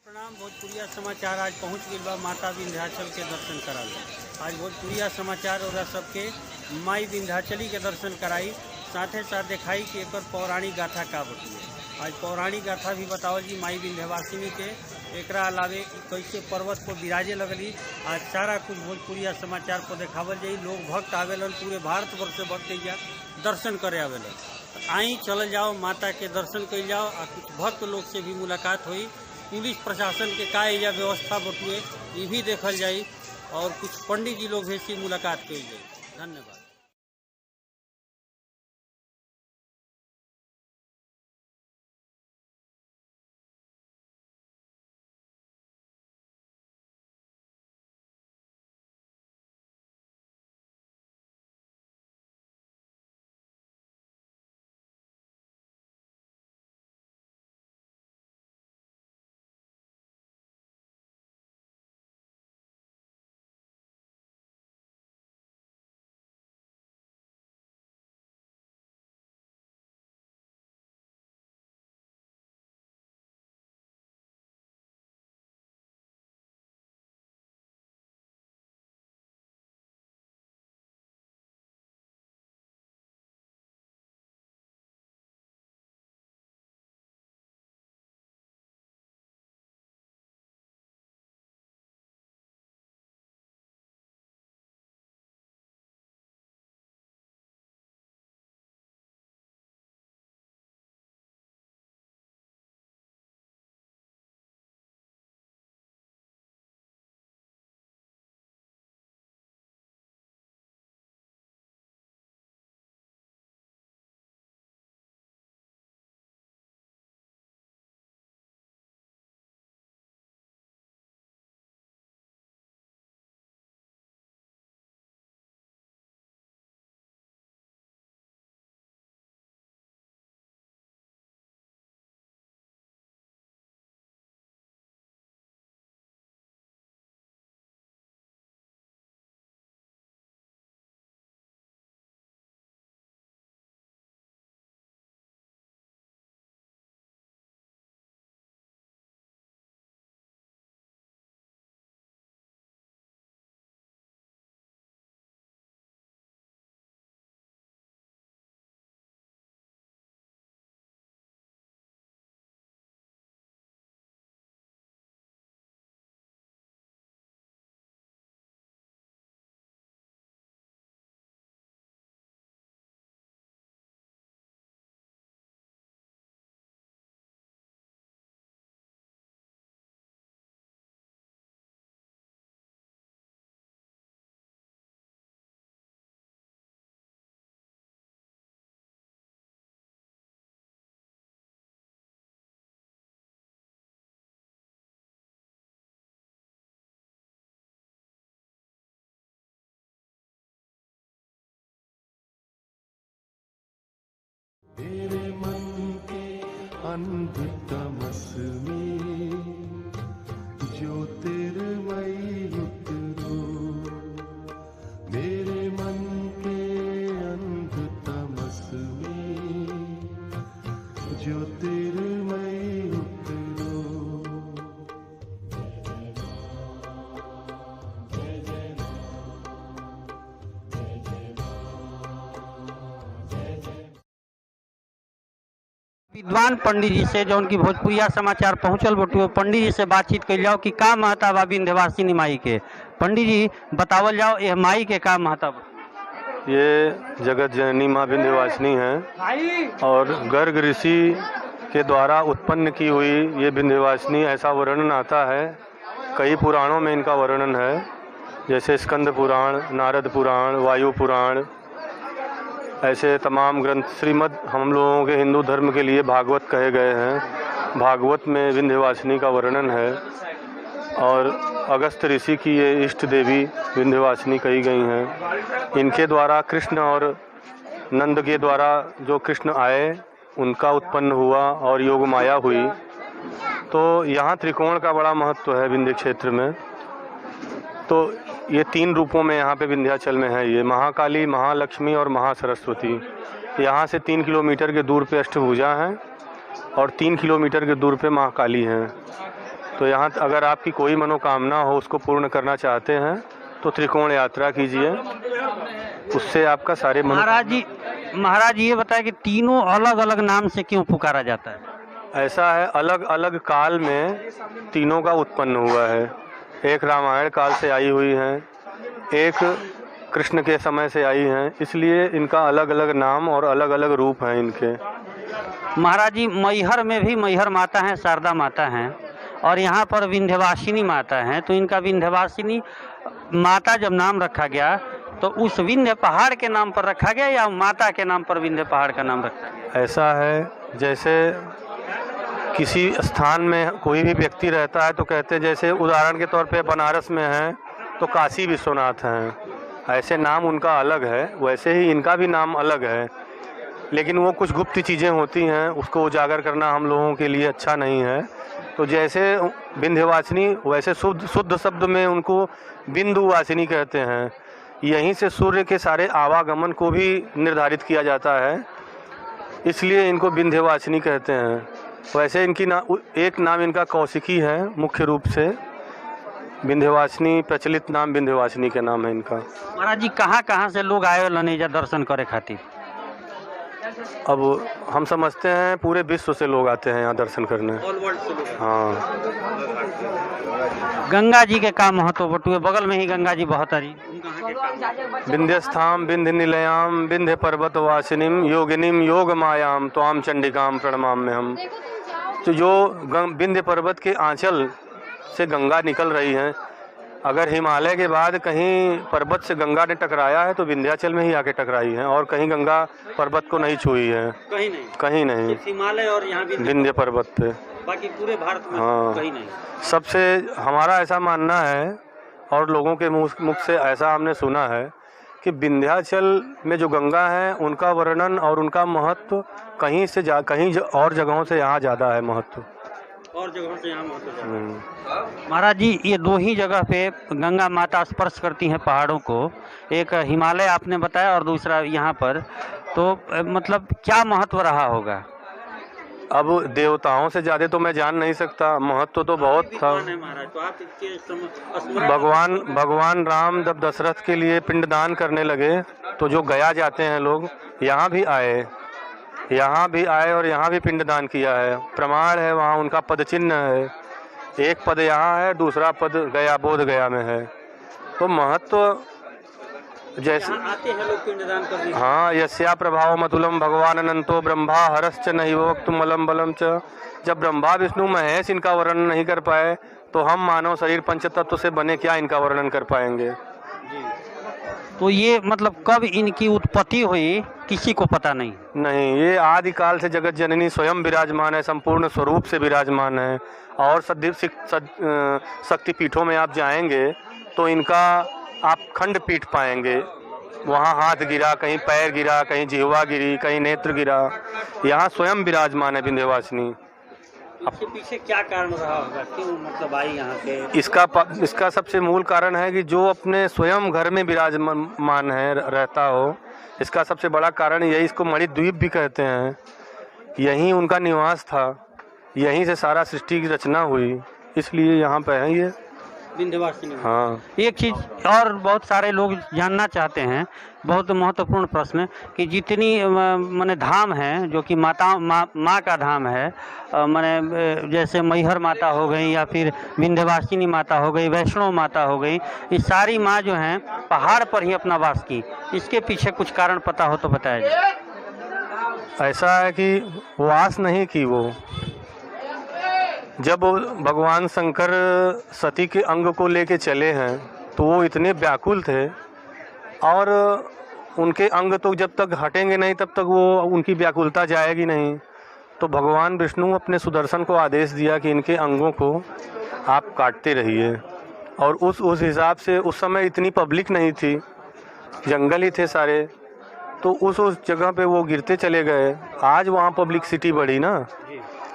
प्रणाम। भोजपुरिया समाचार आज पहुँच गई बा माता विंध्याचल के दर्शन करावे। आज भोजपुरिया समाचार और सबके माई विंध्याचली के दर्शन कराई, साथे साथ दिखाई कि एक पौराणिक गाथा का बतुए। आज पौराणिक गाथा भी बतावल जी माई विंध्यवासिनी के। एकरा अलावे कैसे पर्वत पर विराजे लगली, आज सारा कुछ भोजपुरिया समाचार पर देखावल जाई। लोग भक्त आवेलन, पूरे भारतवर्ष से भक्त जा दर्शन करे आवेलन। आई चल जाओ माता के दर्शन कर जाओ। और कुछ भक्त लोग से भी मुलाकात हुई। पुलिस प्रशासन के का या व्यवस्था बटुए ये भी देखल जाई और कुछ पंडित जी लोग से मुलाकात कल जाए। धन्यवाद। तेरे मन के अंधतमस में ज्योतिर्मयी उतरो। मेरे मन के अंधतमस में ज्योतिर्मयी उतरो। विद्वान पंडित जी से जो उनकी भोजपुरिया समाचार पहुंचल बटुए, पंडित जी से बातचीत कर जाओ कि का महत्व बा विंध्यवासिनी माई के। पंडित जी बतावल जाओ यह माई के का महत्व। ये जगत जननी माँ विंध्यवासिनी हैं और गर्ग ऋषि के द्वारा उत्पन्न की हुई ये विंध्यवासिनी, ऐसा वर्णन आता है। कई पुराणों में इनका वर्णन है, जैसे स्कंद पुराण, नारद पुराण, वायु पुराण, ऐसे तमाम ग्रंथ। श्रीमद् हम लोगों के हिंदू धर्म के लिए भागवत कहे गए हैं। भागवत में विंध्यवासिनी का वर्णन है और अगस्त ऋषि की ये इष्ट देवी विंध्यवासिनी कही गई हैं। इनके द्वारा कृष्ण और नंद के द्वारा जो कृष्ण आए उनका उत्पन्न हुआ और योग माया हुई। तो यहाँ त्रिकोण का बड़ा महत्व है विंध्य क्षेत्र में। तो ये 3 रूपों में यहाँ पे विंध्याचल में है। ये महाकाली, महालक्ष्मी और महासरस्वती। यहाँ से 3 किलोमीटर के दूर पे अष्टभुजा हैं और 3 किलोमीटर के दूर पे महाकाली हैं। तो यहाँ अगर आपकी कोई मनोकामना हो, उसको पूर्ण करना चाहते हैं तो त्रिकोण यात्रा कीजिए, उससे आपका सारे महाराज ये बताए कि तीनों अलग अलग नाम से क्यों पुकारा जाता है? ऐसा है, अलग अलग काल में तीनों का उत्पन्न हुआ है। एक रामायण काल से आई हुई हैं, एक कृष्ण के समय से आई हैं, इसलिए इनका अलग अलग नाम और अलग अलग रूप हैं इनके। महाराज जी, मैहर में भी मैहर माता हैं, शारदा माता हैं, और यहाँ पर विंध्यवासिनी माता हैं। तो इनका विंध्यवासिनी माता जब नाम रखा गया तो उस विंध्य पहाड़ के नाम पर रखा गया या माता के नाम पर विंध्य पहाड़ का नाम रखा गया? ऐसा है, जैसे किसी स्थान में कोई भी व्यक्ति रहता है तो कहते हैं, जैसे उदाहरण के तौर पे बनारस में है तो काशी विश्वनाथ हैं, ऐसे नाम उनका अलग है, वैसे ही इनका भी नाम अलग है। लेकिन वो कुछ गुप्त चीज़ें होती हैं, उसको उजागर करना हम लोगों के लिए अच्छा नहीं है। तो जैसे विंध्यवासिनी, वैसे शुद्ध शब्द में उनको बिंदुवासिनी कहते हैं। यहीं से सूर्य के सारे आवागमन को भी निर्धारित किया जाता है, इसलिए इनको विंध्यवासिनी कहते हैं। वैसे इनकी एक नाम इनका कौशिकी है, मुख्य रूप से विंध्यवासिनी प्रचलित नाम विंध्यवासिनी के नाम है इनका। महाराज जी, कहाँ कहाँ से लोग आए लनेजा दर्शन करे खातिर? अब हम समझते हैं पूरे विश्व से लोग आते हैं यहाँ दर्शन करने। ऑल वर्ल्ड से लोग। हाँ। गंगा जी के का महत्व बटुए? बगल में ही गंगा जी बहुत रही। विंध्यस्थाम विंध्य निलयाम विंध्य पर्वत वासिनीम योगिनीम योग मायाम त्वाम चंडिकाम प्रणमाम में हम। तो जो विंध्य पर्वत के आंचल से गंगा निकल रही हैं, अगर हिमालय के बाद कहीं पर्वत से गंगा ने टकराया है तो विंध्याचल में ही आके टकराई है, और कहीं गंगा पर्वत को नहीं छुई है, कहीं नहीं। हिमालय और यहाँ विंध्य पर्वत पे, बाकी पूरे भारत में हाँ कहीं नहीं। सबसे हमारा ऐसा मानना है, और लोगों के मुख से ऐसा हमने सुना है कि विंध्याचल में जो गंगा है उनका वर्णन और उनका महत्व कहीं और जगहों से यहाँ ज़्यादा है महत्व, और जगहों से यहाँ महत्व। महाराज जी, ये दो ही जगह पे गंगा माता स्पर्श करती हैं पहाड़ों को, एक हिमालय आपने बताया और दूसरा यहाँ पर, तो मतलब क्या महत्व रहा होगा? अब देवताओं से ज़्यादा तो मैं जान नहीं सकता, महत्व तो बहुत था। भगवान राम जब दशरथ के लिए पिंडदान करने लगे तो जो गया जाते हैं लोग, यहाँ भी आए और यहाँ भी पिंडदान किया है, प्रमाण है, वहाँ उनका पद चिन्ह है। एक पद यहाँ है, दूसरा पद गया बोध गया में है। तो महत्व जैसे आते हैं लोग पिंडदान करने। हाँ, यस्या प्रभाव मतुलम भगवान अनंतो ब्रह्मा हरश्च नहीं वक्तुम अलम बलम च। जब ब्रह्मा विष्णु महेश इनका वर्णन नहीं कर पाए तो हम मानव शरीर पंचतत्व से बने क्या इनका वर्णन कर पाएंगे? तो ये मतलब कब इनकी उत्पत्ति हुई किसी को पता नहीं। ये आदि काल से जगत जननी स्वयं विराजमान है, संपूर्ण स्वरूप से विराजमान है। और शक्ति पीठों में आप जाएंगे तो इनका आप खंड पीठ पाएंगे, वहाँ हाथ गिरा, कहीं पैर गिरा, कहीं जिह्वा गिरी, कहीं नेत्र गिरा, यहाँ स्वयं विराजमान है विंध्यवासिनी। इसके पीछे क्या कारण रहा होगा, क्यों मतलब आई यहाँ पे? इसका सबसे मूल कारण है कि जो अपने स्वयं घर में विराजमान है, रहता हो, इसका सबसे बड़ा कारण यही, इसको मणिद्वीप भी कहते हैं। यहीं उनका निवास था, यहीं से सारा सृष्टि की रचना हुई, इसलिए यहाँ पे है ये विंध्यवासिनी। हाँ। एक चीज़ और बहुत सारे लोग जानना चाहते हैं, बहुत महत्वपूर्ण प्रश्न, कि जितनी माने धाम है जो कि माँ का धाम है, माने जैसे मैहर माता हो गई या फिर विंध्यवासिनी माता हो गई, वैष्णो माता हो गई, ये सारी माँ जो हैं पहाड़ पर ही अपना वास की, इसके पीछे कुछ कारण पता हो तो बताया जाए। ऐसा है कि वास नहीं की वो, जब भगवान शंकर सती के अंग को लेके चले हैं तो वो इतने व्याकुल थे, और उनके अंग तो जब तक हटेंगे नहीं तब तक वो उनकी व्याकुलता जाएगी नहीं। तो भगवान विष्णु अपने सुदर्शन को आदेश दिया कि इनके अंगों को आप काटते रहिए, और उस हिसाब से उस समय इतनी पब्लिक नहीं थी, जंगल ही थे सारे, तो उस जगह पे वो गिरते चले गए। आज वहाँ पब्लिसिटी बढ़ी ना,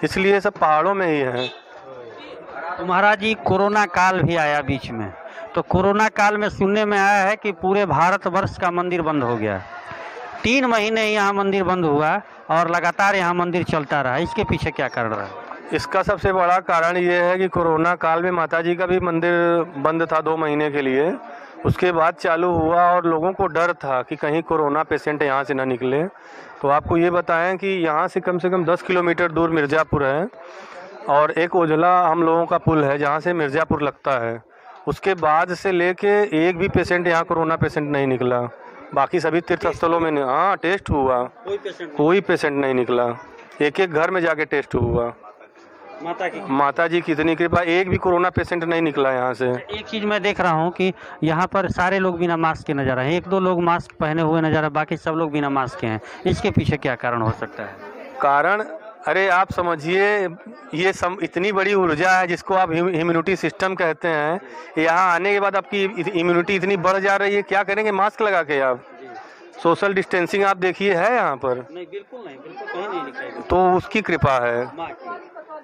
इसलिए सब पहाड़ों में ही है। तो महाराज जी, कोरोना काल भी आया बीच में, तो कोरोना काल में सुनने में आया है कि पूरे भारतवर्ष का मंदिर बंद हो गया, 3 महीने यहाँ मंदिर बंद हुआ और लगातार यहाँ मंदिर चलता रहा, इसके पीछे क्या कारण रहा? इसका सबसे बड़ा कारण ये है कि कोरोना काल में माताजी का भी मंदिर बंद था 2 महीने के लिए। उसके बाद चालू हुआ और लोगों को डर था कि कहीं कोरोना पेशेंट यहाँ से ना निकले। तो आपको ये बताएं कि यहाँ से कम 10 किलोमीटर दूर मिर्ज़ापुर है और एक ओझला हम लोगों का पुल है जहाँ से मिर्ज़ापुर लगता है। उसके बाद से लेके एक भी पेशेंट यहाँ कोरोना पेशेंट नहीं निकला। बाकी सभी तीर्थ स्थलों में हाँ टेस्ट हुआ, कोई पेशेंट नहीं निकला। एक घर में जाके टेस्ट हुआ। माता जी की इतनी कृपा, एक भी कोरोना पेशेंट नहीं निकला यहाँ से। एक चीज़ मैं देख रहा हूँ कि यहाँ पर सारे लोग बिना मास्क के नजर आए हैं। 1-2 लोग मास्क पहने हुए नजर आए, बाकी सब लोग बिना मास्क के हैं। इसके पीछे क्या कारण हो सकता है? कारण अरे आप समझिए, ये इतनी बड़ी ऊर्जा है जिसको आप इम्यूनिटी सिस्टम कहते हैं। यहाँ आने के बाद आपकी इम्यूनिटी इतनी बढ़ जा रही है, क्या करेंगे मास्क लगा के आप? सोशल डिस्टेंसिंग आप देखिए है यहाँ पर? नहीं, बिल्कुल नहीं, बिल्कुल कहीं नहीं दिखाई। तो उसकी कृपा है।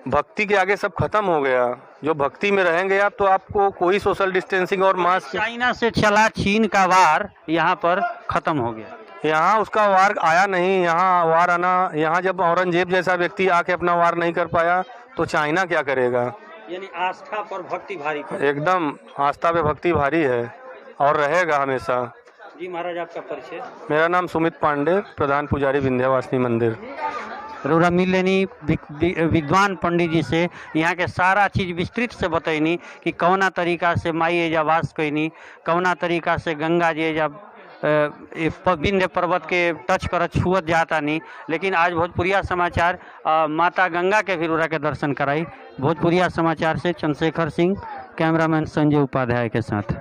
भक्ति के आगे सब खत्म हो गया। जो भक्ति में रहेंगे आप तो आपको कोई सोशल डिस्टेंसिंग और मास्क। चाइना से चला चीन का वार यहाँ पर खत्म हो गया। यहाँ उसका वार आया नहीं। यहाँ वार आना, यहाँ जब औरंगजेब जैसा व्यक्ति आके अपना वार नहीं कर पाया तो चाइना क्या करेगा? यानी आस्था पर भक्ति भारी पर। एकदम आस्था पे भक्ति भारी है और रहेगा हमेशा। जी महाराज, आपका परिचय? मेरा नाम सुमित पांडे, प्रधान पुजारी विंध्यवासिनी मंदिर। रौरा मिलनी विद्वान पंडित जी से यहाँ के सारा चीज़ विस्तृत से बतैनी कि कौना तरीका से माई एजा वास कैनी, कौना तरीका से गंगा जी एजा विंध्य पर्वत के टच कर छुअत जाता नहीं। लेकिन आज भोजपुरिया समाचार माता गंगा के भी रौरा के दर्शन कराई। भोजपुरिया समाचार से चंद्रशेखर सिंह, कैमरामैन संजय उपाध्याय के साथ।